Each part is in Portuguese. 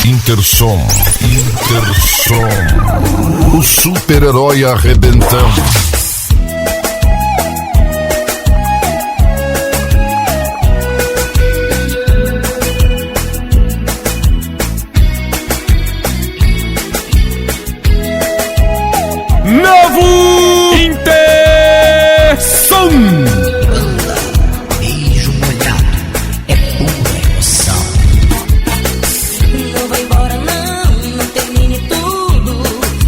Intersom. O super-herói arrebentando. Novo Intersom. Beijo molhado é pura emoção. Não vai embora não termine tudo.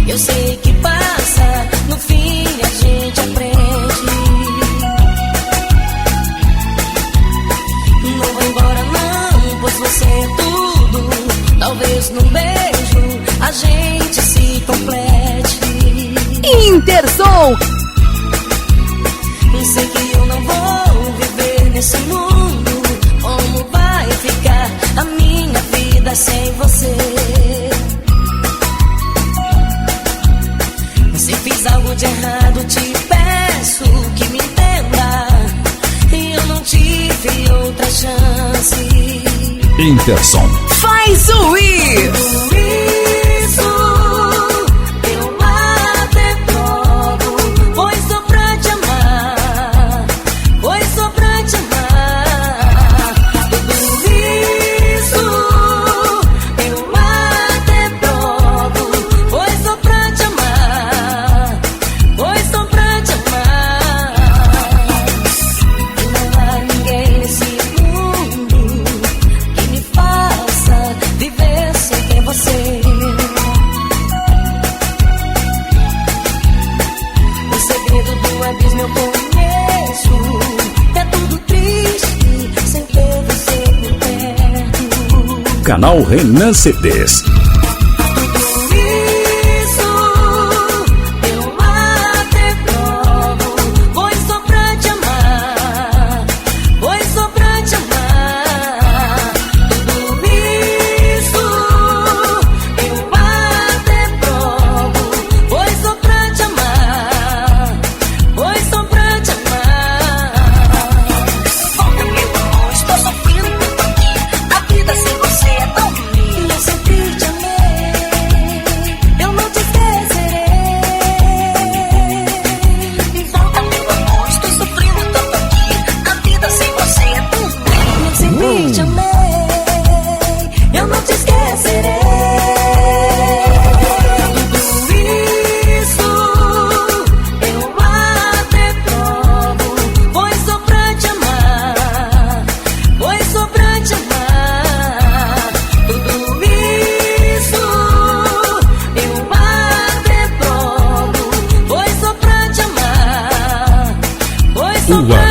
Eu sei que passa, no fim a gente aprende. Não vai embora não, pois você é tudo. Talvez num beijo a gente se complete. Intersom. Sei que eu não vou viver nesse mundo. Como vai ficar a minha vida sem você? Se fiz algo de errado, te peço que me entenda. Eu não tive outra chance. Intersom. Faz o ir. Canal Renan CDs.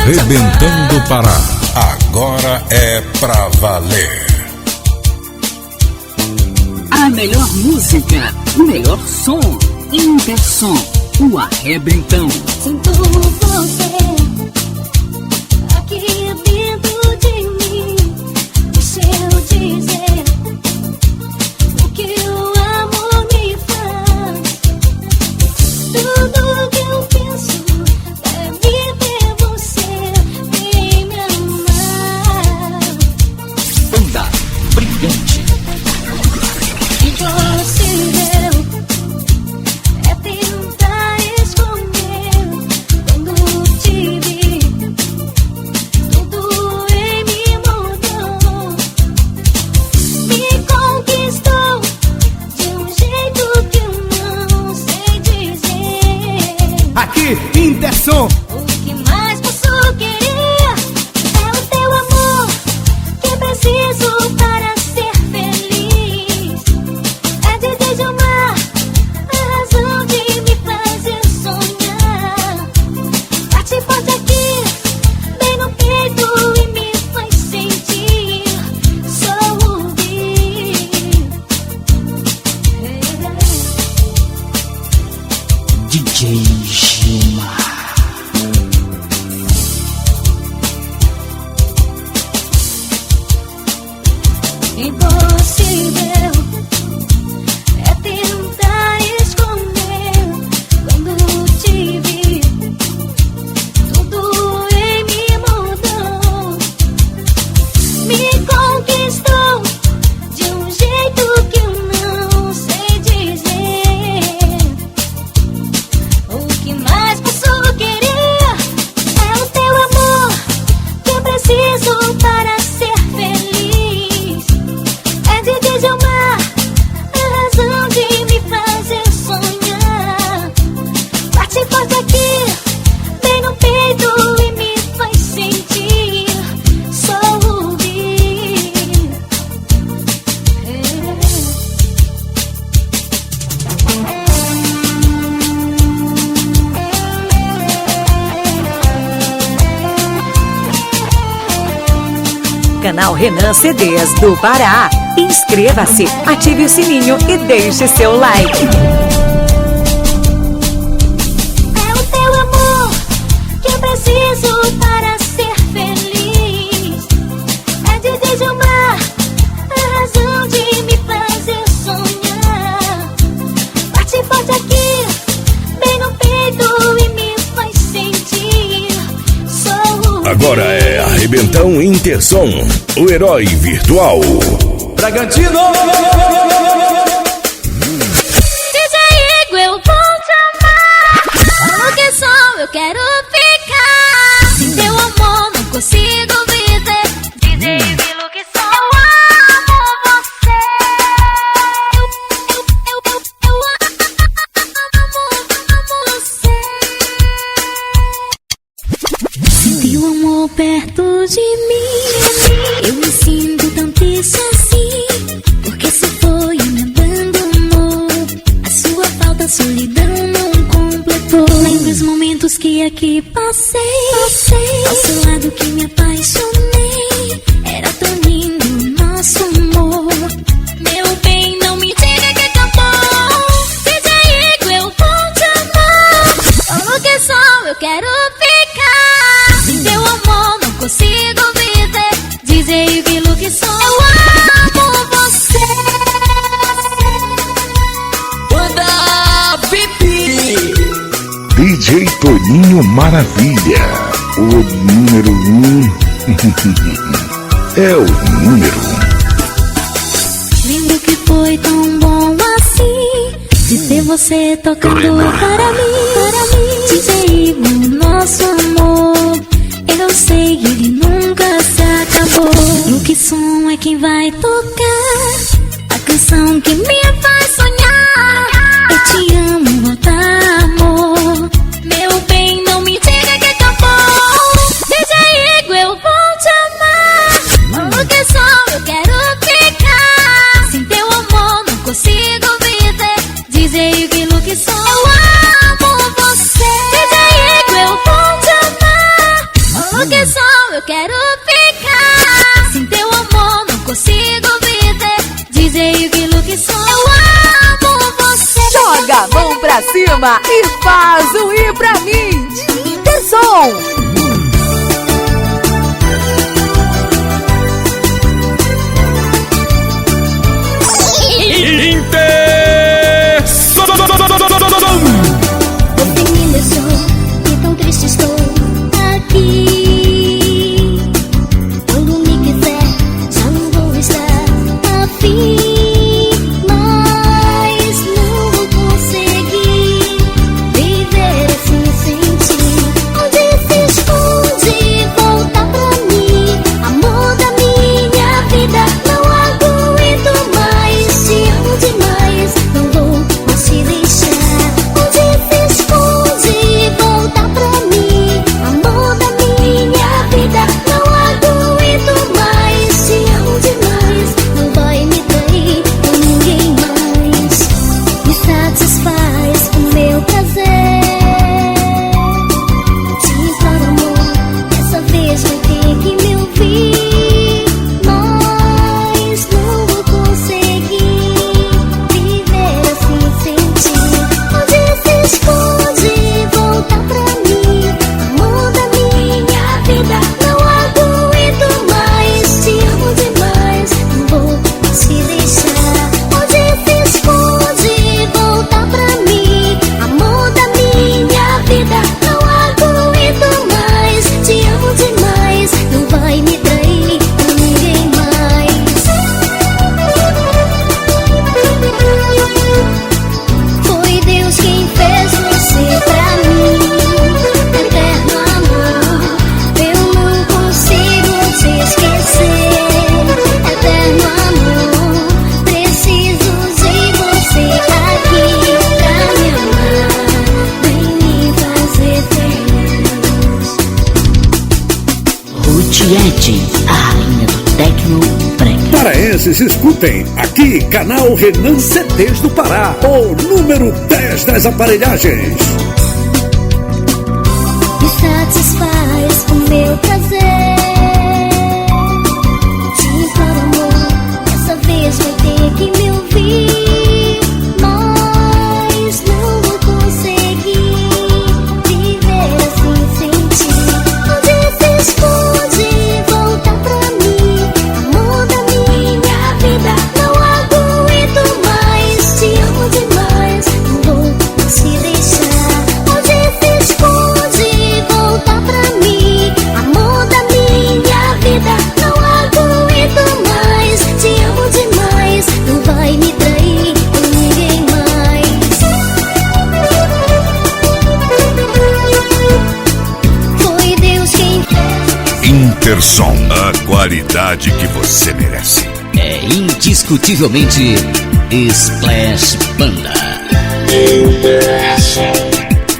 Arrebentando Pará. Agora é pra valer. A melhor música, o melhor som. Intersom, o arrebentão. Sinto você aqui dentro de mim. Deixa eu dizer o que o amor me faz. Tudo que eu penso é viver você, vem me amar. Banda Brilhante. Impossível é tentar esconder quando te desde o mar, a razão de me fazer sonhar. Bate forte aqui, bem no peito e me faz sentir só ouvir. Canal Renan CDs do Pará. Inscreva-se, ative o sininho e deixe seu like. É o teu amor que eu preciso para ser feliz. É de desde o mar, a razão de me fazer sonhar. Bate forte aqui, bem no peito e me faz sentir só. Agora é Arrebentão Intersom, o herói virtual. Bragantino! DJ Igor, eu vou te amar. Como que sou, eu quero ficar. Sem teu amor não consigo viver. DJ Igor, que sou, eu amo você. Eu amo você. Sem teu amor perto de mim, eu me sinto tão triste assim. Porque se foi e me abandonou, a sua falta, a solidão não completou. Lembro os momentos que aqui passei, ao seu lado que me apaixonei. Era tão lindo o nosso amor. Meu bem, não me diga que acabou. DJ Igor, eu vou te amar. Como que sou, eu quero ficar. Sem teu amor não consigo viver. DJ Igor, que sou, eu amo você. Banda VIP! DJ Toninho Maravilha, o número 1. É o número 1. Lembro que foi tão bom assim, de ter você tocando para mim. DJ Igor, nosso amor, eu sei que ele nunca se acabou. E o que som é quem vai tocar a canção que me faz sonhar. Eu te amo, volta amor. Meu bem, não me diga que acabou. DJ Igor, eu vou te amar. Como que sou, eu quero ficar. Sem teu amor não consigo viver. DJ Igor, que sou, eu amo você. DJ Igor, eu vou te amar. Como que sou, eu quero ficar. Sem teu amor não consigo viver. DJ Igor, que sou, eu amo você. Joga a mão pra cima e faz o ir pra mim de Intersom. Você me deixou e tão triste estou aqui. Quando me quiser, já não vou estar afim. Mas não vou conseguir viver assim sem ti. Onde se cearenses escutem. Aqui, canal Renan CDs do Pará, o número 10 das aparelhagens. Me satisfaz o meu prazer. Te imploro, amor, dessa vez vai ter que me ouvir. Mas não vou conseguir viver assim sem ti. Onde se esconde, volta pra mim, amor da minha vida. Não aguento mais, te amo demais, não vou se deixar. Onde se esconde, volta pra mim, amor da minha vida. Não aguento mais, te amo demais, não vai me trair com ninguém mais. Foi Deus quem fez. Intersom, a qualidade que você merece. É indiscutivelmente Splash Banda.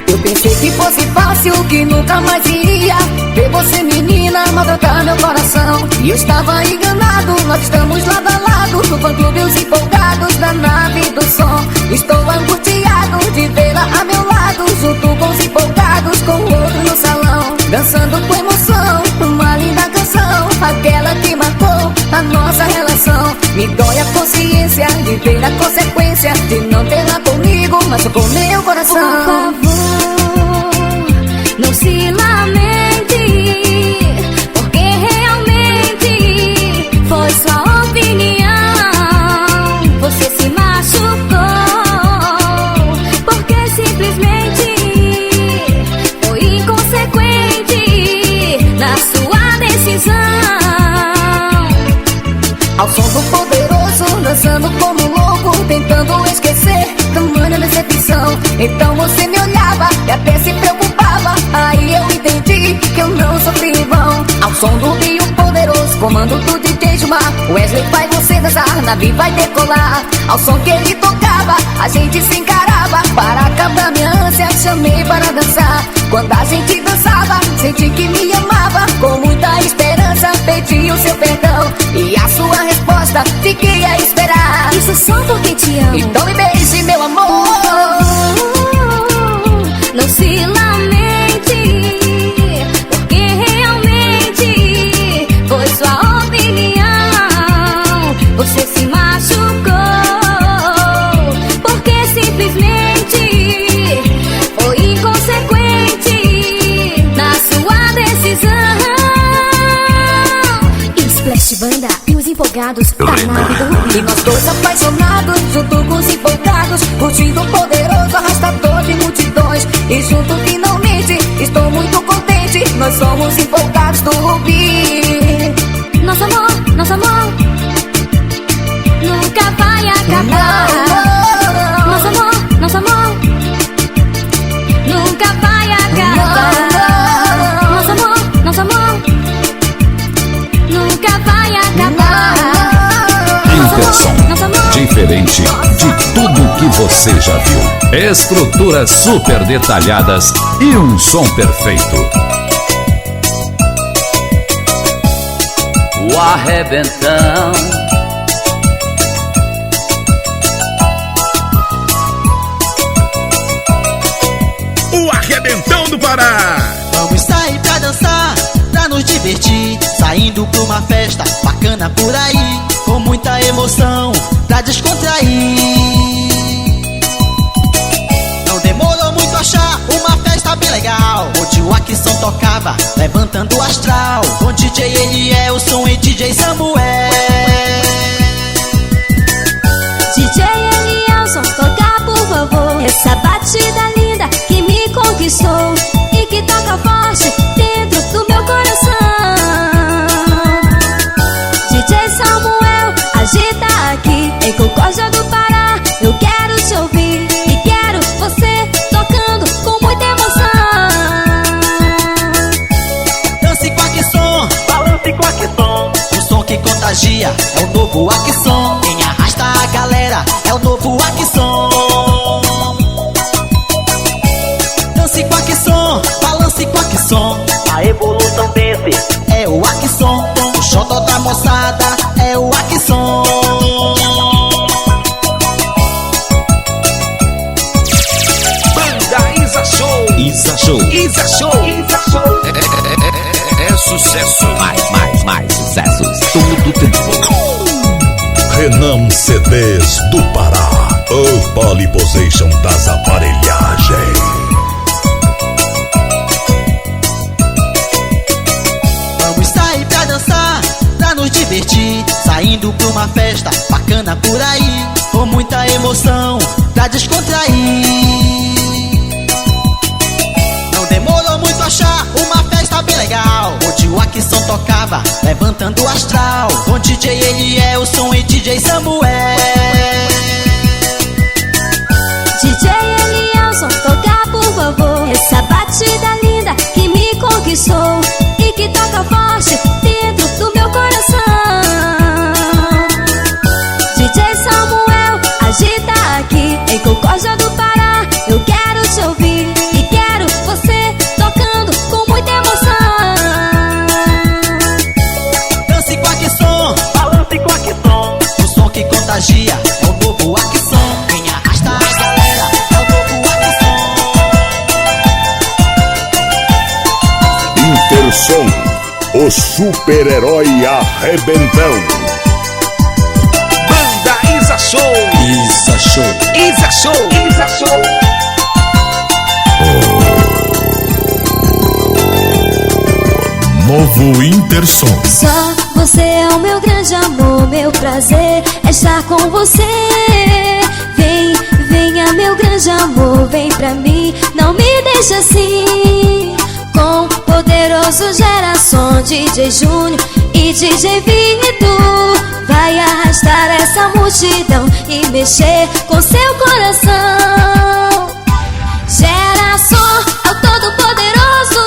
Eu pensei que fosse fácil, que nunca mais iria ver você, menina, maltratar meu coração. E eu estava enganado, nós estamos lado a lado no fã-clube, os empolgados da nave do som. Estou angustiado de vê-la a meu lado, junto com os empolgados, com o outro no salão, dançando com emoção, uma linda canção, aquela que marcou a nossa relação. Me dói a consciência de ver a consequência de não tê-la comigo, mas com meu coração. Por favor, não se lamente, porque realmente foi sua opinião. Você se machucou, porque simplesmente foi inconsequente na sua decisão. Ao som do poderoso, dançando como louco, tentando esquecer tamanha decepção. Então você me olhava e até se preocupava, aí eu entendi que eu não sofri em vão. Ao som do Rio Poderoso, comando do DJ Gilmar, Wesley faz você dançar, navio vai decolar. Ao som que ele tocava, a gente se encarava, para acabar minha ânsia, chamei para dançar. Quando a gente dançava, senti que me amava, com muita esperança pedi o seu perdão, e a sua resposta fiquei a esperar. Isso só porque te amo. Então me beije, meu amor. Não se lamente, porque realmente foi sua opinião. Você se machucou, porque simplesmente foi inconsequente na sua decisão. Splash Banda e os empolgados da nave do Rio. E nós dois apaixonados, junto com os empolgados, curtindo o poderoso arrastador de multidões. E junto finalmente, estou muito contente, nós somos empolgados do Rubi. Nosso amor nunca vai acabar. Nosso amor nunca vai acabar. Nosso amor nunca vai acabar. Intersom, diferente de tudo que você já viu. Estruturas super detalhadas e um som perfeito. O arrebentão. O Arrebentão do Pará. Vamos sair pra dançar, pra nos divertir, saindo pra uma festa bacana por aí, com muita emoção pra descontrair. Não demorou muito achar uma festa bem legal, onde o Aquisson tocava, levantando o astral, com DJ Elielson e DJ Samuel. DJ Elielson, toca por favor essa batida linda que me conquistou e que toca forte dentro do meu coração. DJ Samuel, agita aqui em Concórdia do Pará. Eu quero te ouvir e quero você tocando com muita emoção. Dance com Aquisson, balance com Aquisson, o som que contagia é o novo Aquisson. Quem arrasta a galera é o novo Aquisson. Dance com Aquisson, balance com Aquisson, a evolução desse é o Aquisson. O xodó da moçada é o Aquisson. sucesso. Mais sucessos todo tempo. Renan CDs do Pará, o Polyposition das aparelhagens. Vamos sair pra dançar, pra nos divertir, saindo pra uma festa bacana por aí, com muita emoção pra descontrair. Não demorou muito achar uma festa bem legal, onde o Axson tocava, levantando o astral, com DJ Elielson e DJ Samuel. DJ Elielson, toca por favor essa batida linda que me conquistou e que toca forte dentro do meu coração. DJ Samuel, agita aqui em Concórdia do Pará. Eu quero te ouvir e quero você tocando com muita emoção. Dance com Axson, balance com Axson, o som que contagia é o novo Axson. Quem arrasta a galera é o novo Axson. Intersom, o super-herói arrebentão. Banda Isa Show. Isa Show. Isa Show. Isa Show. Novo Intersom. Só você é o meu grande amor, meu prazer é estar com você. Vem, venha meu grande amor, vem pra mim, não me deixe assim. Com poderoso Geração, DJ Júnior e DJ Vitor, vai arrastar essa multidão e mexer com seu coração. Geração é o todo-poderoso,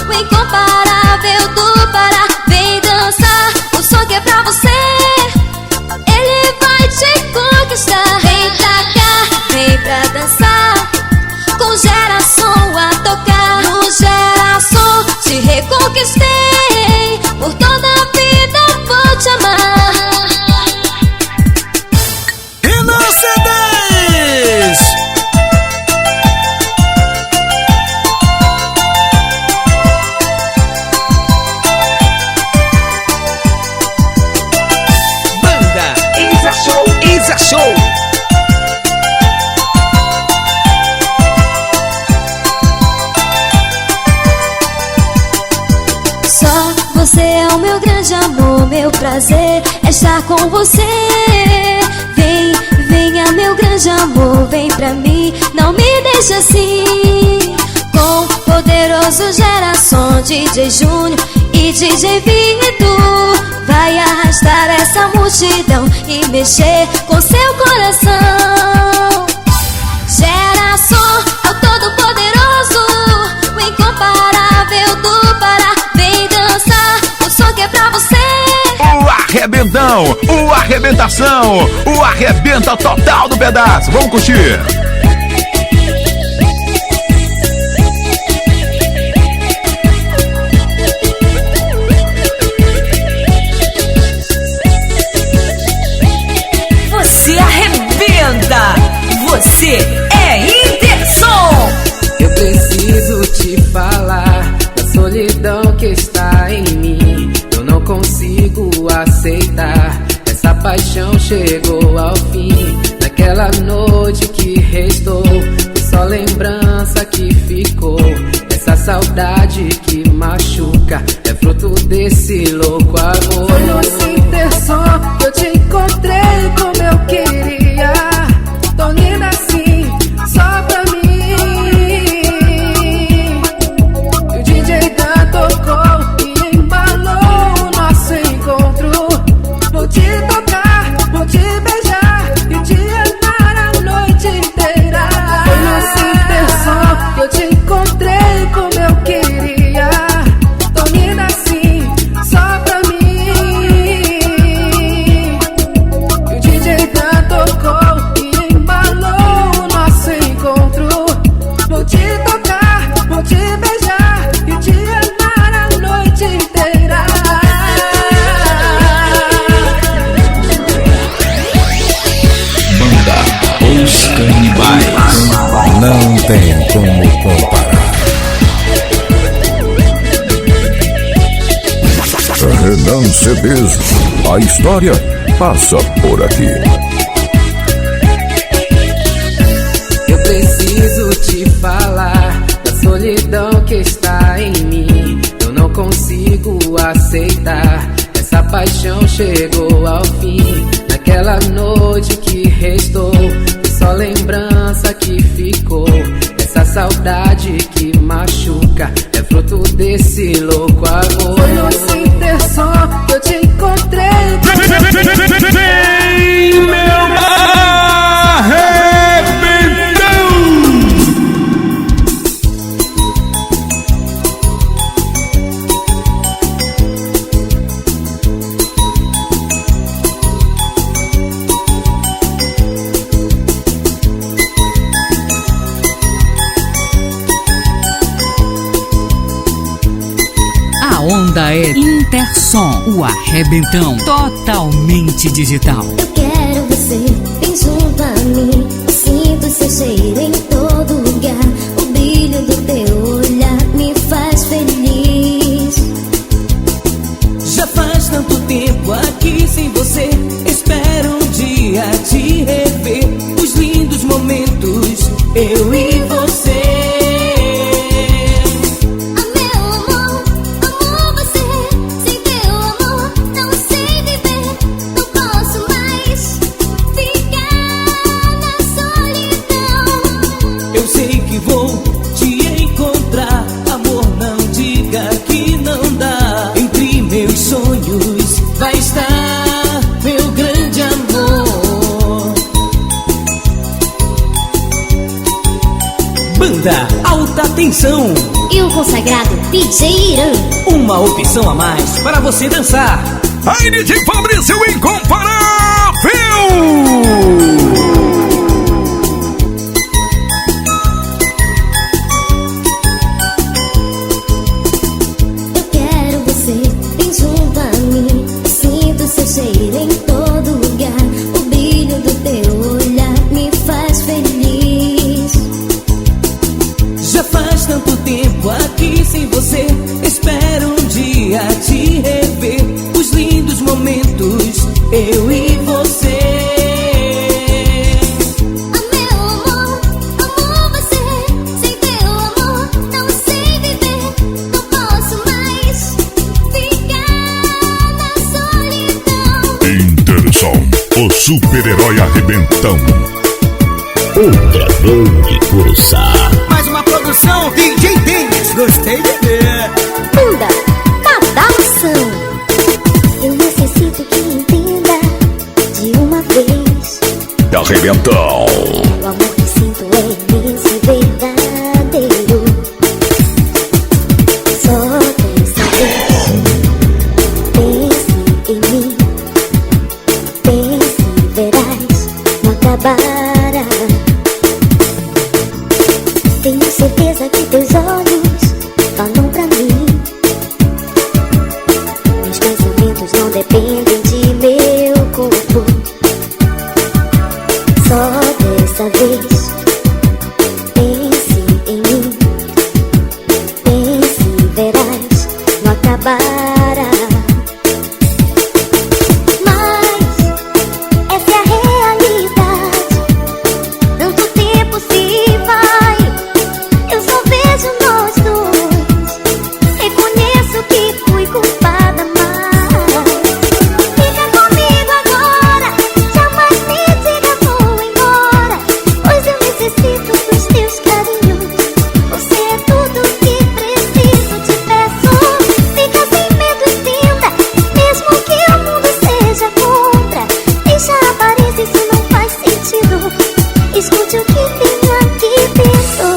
o incomparável do Pará. Vem dançar, o som que é pra você, ele vai te conquistar. Vem pra cá, vem pra dançar, com Geração a tocar. No Geração te reconquistei, por toda a vida vou te amar. Renan CDs. Banda Isa Show. Isa Show. Só você é o meu grande amor, meu prazer é estar com você. Vem, venha meu grande amor, vem pra mim, não me deixe assim. Com poderoso Geração, DJ Júnior e DJ Vitor, vai arrastar essa multidão e mexer com seu coração. Geração é o todo-poderoso, o incomparável do Pará. Vem dançar, o som que é pra você. O arrebentão, o arrebentação, o arrebenta total do pedaço. Vamos curtir. Você arrebenta. Você é Intersom. Eu preciso te falar da solidão que está em mim. Eu não consigo aceitar, essa paixão chegou ao fim. Naquela noite que restou, foi só lembrança que ficou. Essa saudade que machuca é fruto desse louco amor. Foi no Intersom que eu te encontrei como eu queria. Tô linda assim, só pra mim. E o DJ Dan tocou e embalou o nosso encontro. Vou te tocar, vou te beijar e te amar a noite inteira. Foi no Intersom que eu te encontrei como eu queria. Tô linda assim, só pra mim. E o DJ Dan tocou e embalou o nosso encontro. Vou te tocar, vou te beijar e te amar a noite inteira. Banda Os Canibais. Não tem como comparar. Renan CDs. A história passa por aqui. Eu preciso te falar da solidão que está em mim. Eu não consigo aceitar. Essa paixão chegou ao fim. Naquela noite que restou, só lembrança que ficou. Essa saudade que machuca é fruto desse louco amor. Foi no Intersom que eu te encontrei. Meu arrebentão! A onda é Intersom, o arrebentão totalmente digital. Eu quero você bem junto a mim. Sinto seu cheiro em todo lugar. O brilho do teu olhar me faz feliz. Já faz tanto tempo aqui sem você. Espero um dia te rever. Os lindos momentos, eu e você. Vai estar meu grande amor. Banda Alta Tensão E o consagrado DJ Irã. Uma opção a mais para você dançar. Aí, DJ Fabrício Incomparável! Cheiro em todo lugar, o brilho do teu olhar me faz feliz. Já faz tanto tempo aqui sem você. Espero um dia te rever. Os lindos momentos, eu e você. O super-herói arrebentão. O dragão de Curuçá. Mais uma produção DJ Dennis. Gostei de ver. Banda Tadação. Eu necessito que entenda de uma vez. Arrebentão. O amor que sinto é imenso e verdadeiro. Só dessa vez pense em mim. Pense, verás, não acabará. Tenho certeza que teus olhos falam pra mim. Meus pensamentos não dependem de meu corpo. Só dessa vez pense em mim. Pense, verás, não acabará. Escute o que tenho aqui dentro.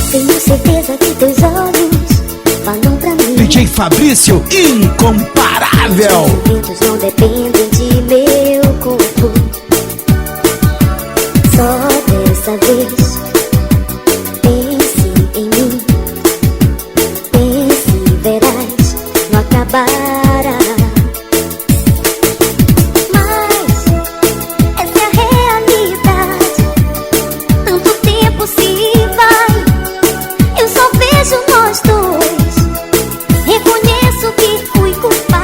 Tenho certeza que teus olhos falam pra mim. DJ Fabrício Incomparável. Meus sentimentos não dependem de meu corpo. Só dessa vez pense em mim. Pense, verás, não acabará. Nós dois, reconheço que fui culpada.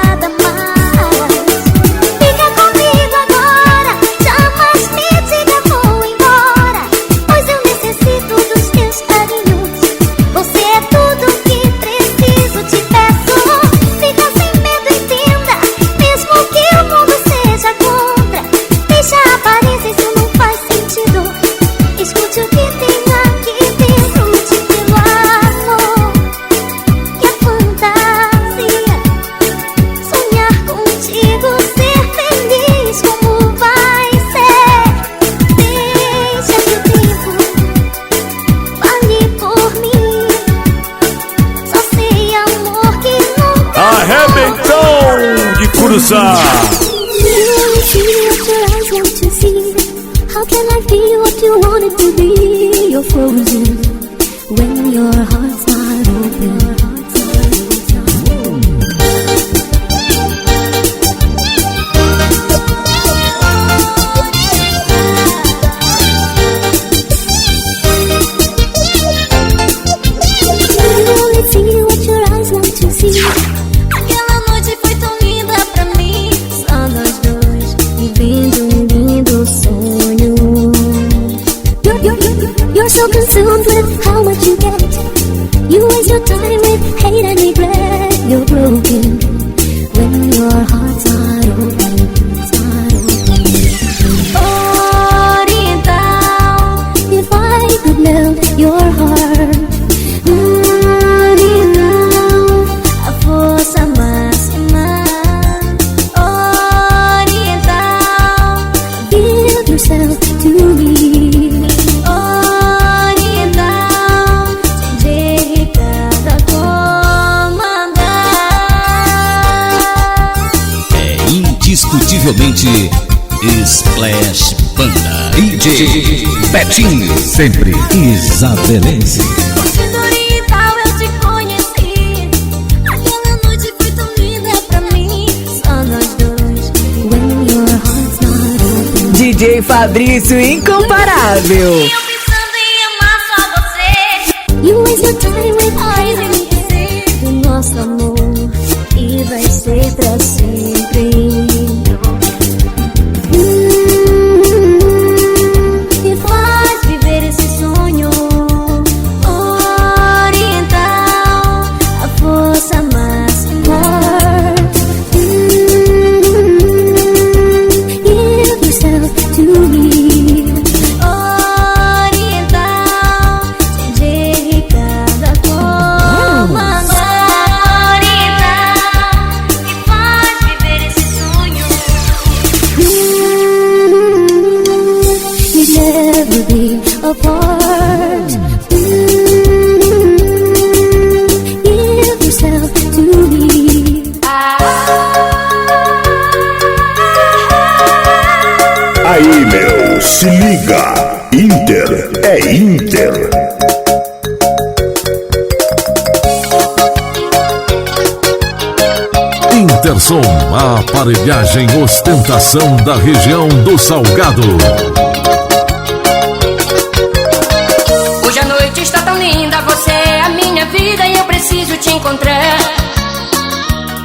Curuçá. How can I be what you wanted to be? You're frozen when your heart's not open. You only see what your eyes want to see. Aquela noite foi tão linda pra mim. Só nós dois vivendo lindo sonho. You're so consumed with how much you get. You waste your time with hate and regret. You're broken when your heart's not open. Oriental, if I could melt your heart. Oriental, a força máxima. Oriental, give yourself to me. Indiscutivelmente Splash Banda. DJ Betinho, sempre isabelense. Sendo oriental eu te conheci. Aquela noite foi tão linda pra mim. Só nós dois. When your heart's not open. DJ Fabrício incomparável. Eu pensando em amar só você. You waste your time with eyes and do nosso amor e vai ser pra sempre. Me faz viver esse sonho oriental, a força máxima. Give yourself to me. Oriental, DJ Ricardo comanda. Oriental, me faz viver esse sonho. We'd never be apart. Give yourself to me. Aí, meu, se liga. Inter é Inter. Intersom, a aparelhagem ostentação da região do Salgado. Hoje a noite está tão linda, você é a minha vida e eu preciso te encontrar.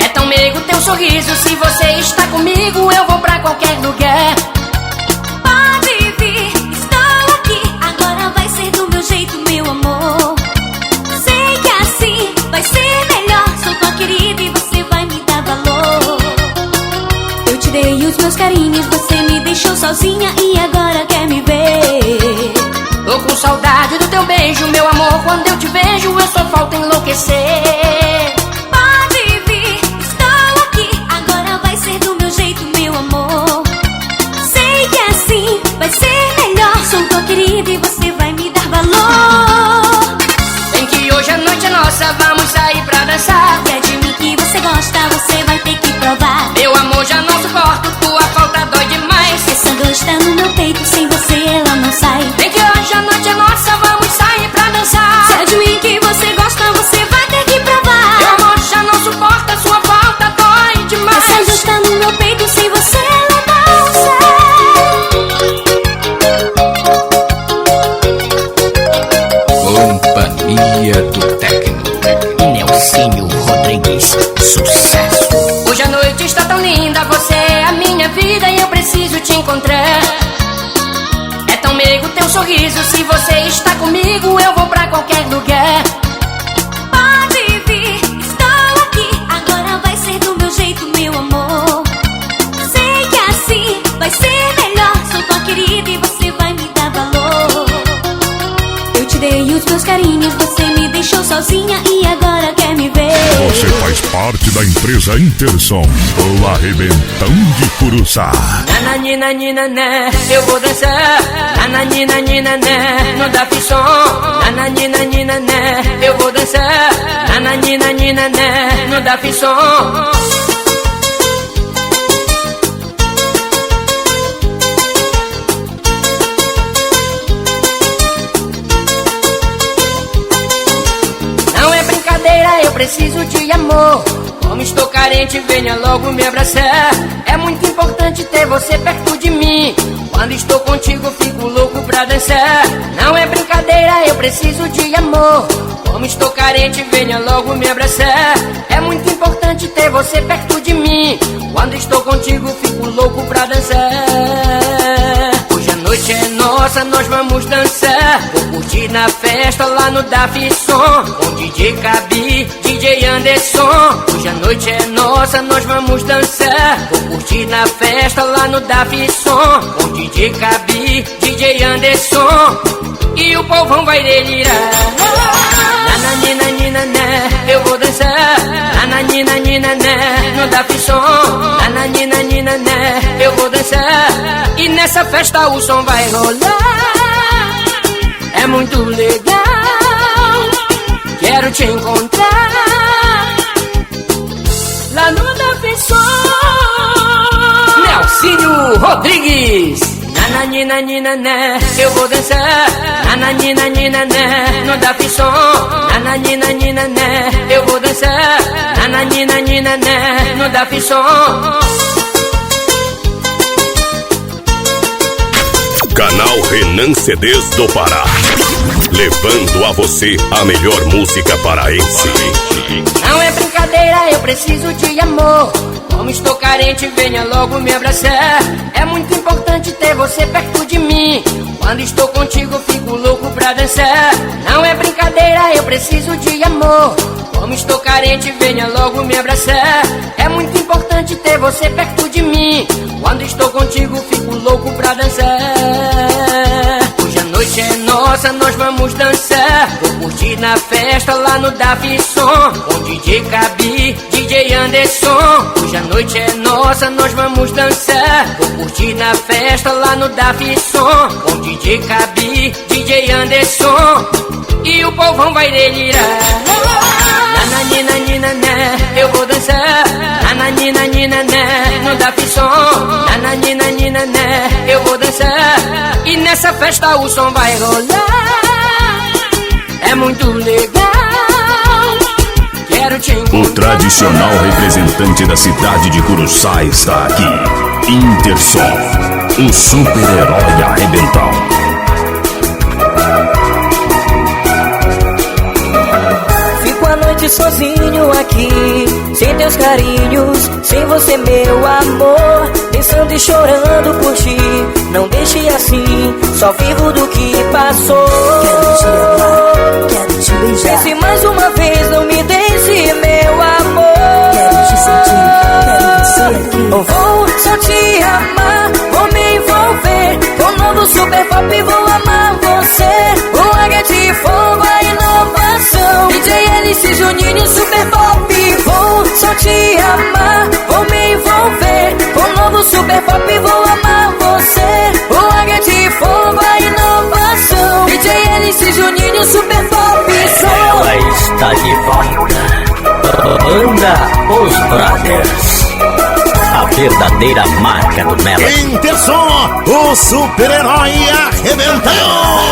É tão meigo teu sorriso, se você está comigo eu vou pra qualquer lugar. Pode vir, estou aqui. Agora vai ser do meu jeito, meu amor. Sei que assim vai ser melhor. Sou tua querida e você vai me dar valor. Eu te dei os meus carinhos, você me deixou sozinha e agora quer me ver. Tô com saudade do teu beijo, meu amor. Quando eu te vejo eu só falta enlouquecer. Pode vir, estou aqui. Agora vai ser do meu jeito, meu amor. Sei que assim vai ser melhor. Sou tua querida e você vai me dar valor. Vem que hoje a noite é nossa, vamos sair pra dançar. E é de mim que você gosta, você vai ter que provar. Meu amor, já não suporto, tua falta dói demais. Essa dor está no meu peito, sem você ela não sai. Vem que hoje a noite é nossa, vamos sair pra dançar. Se é de mim que você gosta, você vai ter que provar. Meu amor, já não suporta, sua falta dói demais. Essa dor está no meu peito, sem você ela não sai. Companhia do Técnico Nelsinho Rodrigues. Sucesso. Hoje a noite está tão linda, você é a minha vida e eu preciso te encontrar. É tão meigo teu sorriso, se você está comigo eu vou pra qualquer lugar. Pode vir, estou aqui. Agora vai ser do meu jeito, meu amor. Sei que assim vai ser melhor. Sou tua querida e você vai me dar valor. Eu te dei os meus carinhos, você me deixou sozinha e agora quer me ver. Você faz parte da empresa Intersom, o arrebentão de Curuçá. Nananina, ninané, eu vou dançar. Nananina, ninané, no da fisson. Nananina, ninané, eu vou dançar. Nananina, ninané, no da fisson. preciso de amor. Como estou carente, venha logo me abraçar. É muito importante ter você perto de mim. Quando estou contigo, fico louco pra dançar. Não é brincadeira, eu preciso de amor. Como estou carente, venha logo me abraçar. É muito importante ter você perto de mim. Quando estou contigo, fico louco pra dançar. Hoje a noite é nossa, nós vamos dançar. Vou curtir na festa lá no Daf Som, com DJ Cabi, DJ Anderson. Hoje a noite é nossa, nós vamos dançar. Vou curtir na festa lá no Daf Som, com DJ Cabi, DJ Anderson. E o povão vai delirar. Nananina, eu vou dançar. Nananina, no Daf Som. Nananina, eu vou dançar. E nessa festa o som vai rolar. É muito legal, quero te encontrar lá no Daf Som. Nelsinho Rodrigues. Nananina, eu vou dançar. Nananina, no Daf Som. Nananina, eu vou dançar. Nananina, no Daf Som. Canal Renan CDs do Pará, levando a você a melhor música paraense. Não é brincadeira, eu preciso de amor. Como estou carente, venha logo me abraçar. É muito importante ter você perto de mim. Quando estou contigo, fico louco pra dançar. Não é brincadeira, eu preciso de amor. Como estou carente, venha logo me abraçar. É muito importante ter você perto de mim. Quando estou contigo, fico louco pra dançar. Hoje a noite é nossa, nós vamos dançar. Vou curtir na festa lá no Daf Som, com DJ Cabi, DJ Anderson. Hoje a noite é nossa, nós vamos dançar. Vou curtir na festa lá no Daf Som, com DJ Cabi, DJ Anderson. E o povão vai delirar. Nananina, eu vou dançar. Nananina, no Daf Som. Nananina, eu vou dançar. E nessa festa o som vai rolar. É muito legal, quero te encontrar. O tradicional representante da cidade de Curuçá está aqui. Intersom, o super-herói arrebentão. Sozinho aqui, sem teus carinhos, sem você meu amor, pensando e chorando por ti. Não deixe assim, só vivo do que passou. Quero te amar, quero te beijar. Pense mais uma vez, não me deixe meu amor. Quero te sentir, quero você aqui. Eu vou só te amar, vou me envolver com um novo super pop, vou amar você. O águia de fogo, a inovação, DJ LC Juninho Super Pop. Vou só te amar, vou me envolver com um novo Super Pop, vou amar você. O águia de fogo, a inovação, DJ LC Juninho Super Pop. Ela está de volta. Banda Os Brothers, a verdadeira marca do Melody. Intersom, o super-herói arrebentão.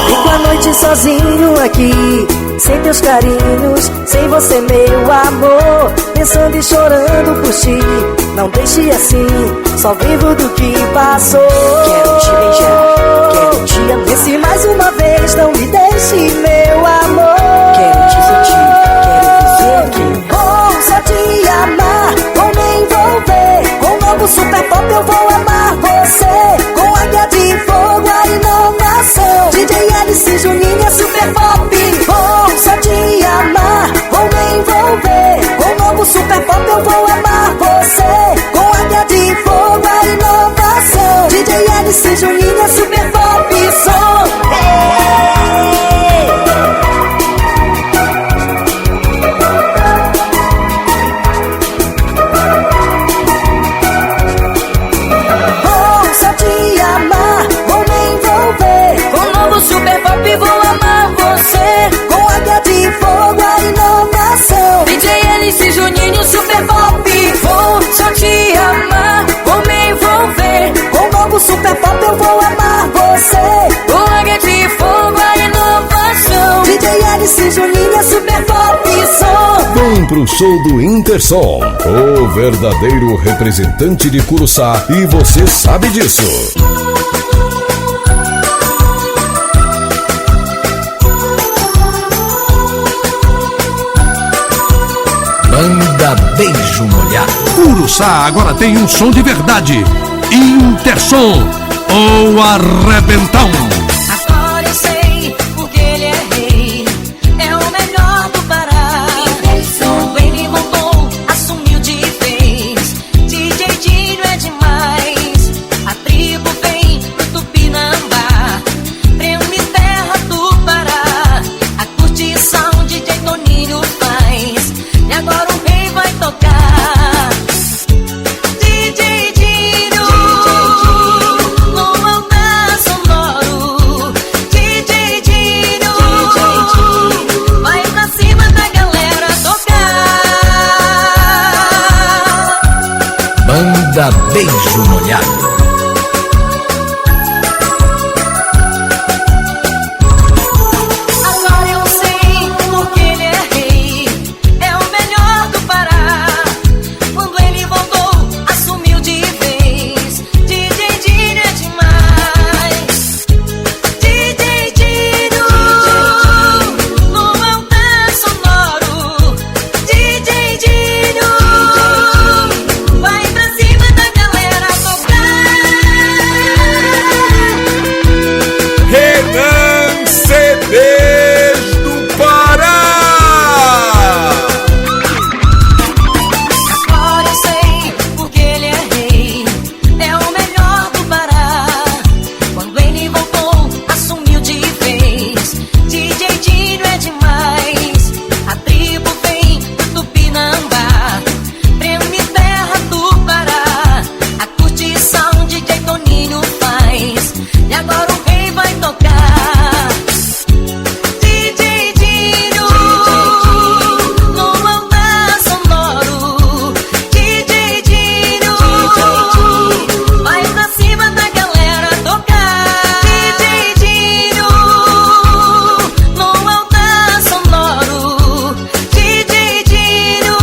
Fico a noite sozinho aqui, sem teus carinhos, sem você meu amor, pensando e chorando por ti. Não deixe assim, só vivo do que passou. Quero te beijar, quero te amar. Pense mais uma vez, não me deixe meu amor. Quero te sentir, quero você aqui. Vou só te amar, vou me envolver com um novo super pop, eu vou amar você. Com águia de fogo, a inovação, DJ LC Juninho Super Pop. Vou só te amar, vou me envolver com um novo super pop, eu vou amar você. Com águia de fogo, a inovação, DJ LC Juninho Super pro show do Intersom, o verdadeiro representante de Curuçá, e você sabe disso. Banda Beijo Molhado. Curuçá agora tem um som de verdade. Intersom, o Arrebentão. Agora eu sei porque ele é rei, é o melhor do Pará. Quando ele voltou, assumiu de vez. DJ Dinho é demais. A tribo vem pro Tupinambá, prêmio terra do Pará. A curtição DJ Toninho faz, e agora o rei vai tocar. DJ Dinho no altar sonoro. DJ Dinho vai pra cima da galera tocar. Banda Beijo Molhado. Agora eu sei porque ele é rei, é o melhor do Pará. Quando ele voltou, assumiu de vez. DJ Dinho é demais. DJ Dinho no altar sonoro. DJ Dinho vai pra cima da galera tocar. Renan CDs do Pará. Agora eu sei porque ele é rei, é o melhor do Pará. Quando ele voltou, assumiu de vez. DJ Dinho é demais. A tribo vem do Tupinambá, prêmio terra do Pará. A curtição DJ Toninho faz, e agora o rei vai tocar. DJ Dinho no altar sonoro. DJ Dinho vai pra cima da galera tocar. DJ Dinho no altar sonoro. DJ Dinho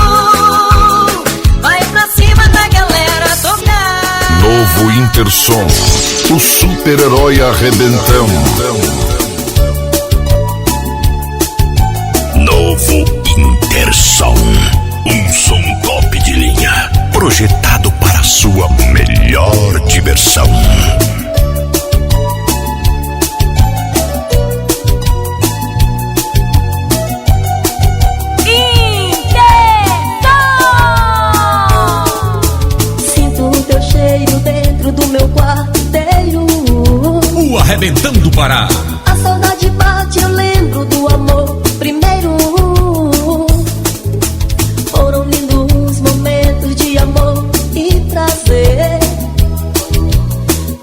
vai pra cima da galera tocar. Novo Intersom, o super-herói arrebentão. Novo Intersom, um som top de linha, projetado para a sua melhor diversão. Sinto o teu cheiro dentro do meu quarteiro. O Arrebentão do Pará. A saudade bate, eu lembro do amor primeiro. Foram lindos momentos de amor e prazer,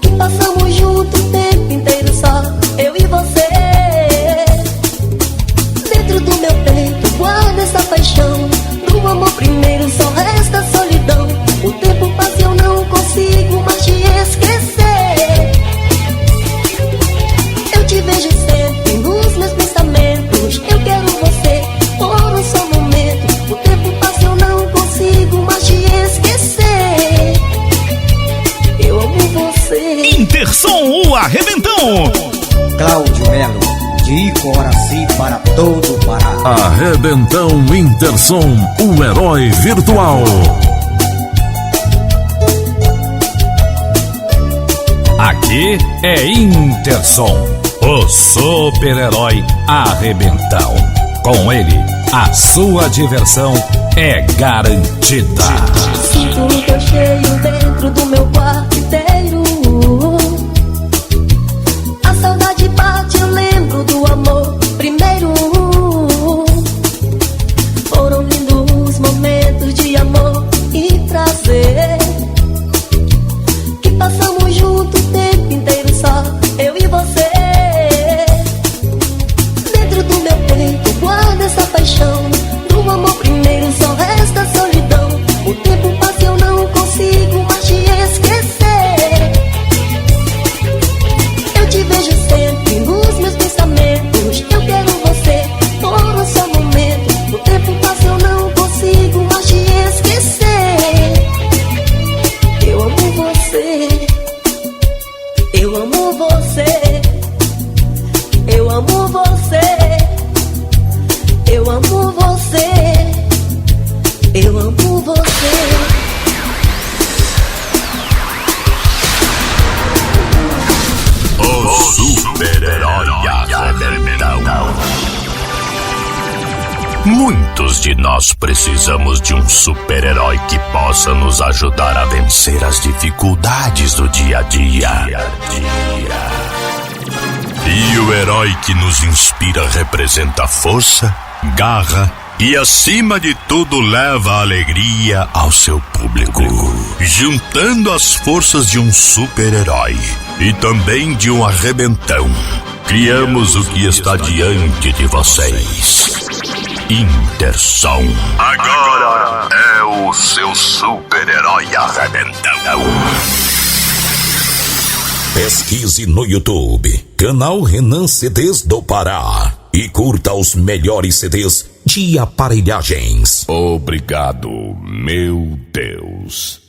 que passamos juntos o tempo inteiro só, eu e você. Dentro do meu peito guarda essa paixão, do amor primeiro só resta solidão. O tempo passa e eu não consigo mais te esquecer. Eu te vejo sempre nos meus pensamentos. Eu quero você por um só momento. O tempo passa e eu não consigo mais te esquecer. Eu amo você. Intersom, o Arrebentão. Cláudio Melo, de Coraci para todo o Pará. Arrebentão Intersom, o herói virtual. Aqui é Intersom, o super-herói Arrebentão. Com ele, a sua diversão é garantida. Sinto o teu cheiro dentro do meu quarteiro. A saudade bate, eu lembro do amor primeiro. Foram lindos momentos de amor e prazer, que passamos juntos o tempo inteiro só, eu e você. Dentro do meu peito guarda essa paixão, do amor primeiro só resta solidão. O tempo passa e eu não consigo mais te esquecer. Eu te vejo sempre nos meus pensamentos. Eu quero você por um só momento. O tempo passa e eu não consigo super-herói arrebentão. Muitos de nós precisamos de um super-herói que possa nos ajudar a vencer as dificuldades do dia a dia. E o herói que nos inspira representa força, garra e, acima de tudo, leva alegria ao seu público. Juntando as forças de um super-herói e também de um arrebentão, criamos o que está diante de vocês. Intersom. Agora é o seu super-herói arrebentão. Pesquise no YouTube, canal Renan CDs do Pará, e curta os melhores CDs de aparelhagens. Obrigado, meu Deus.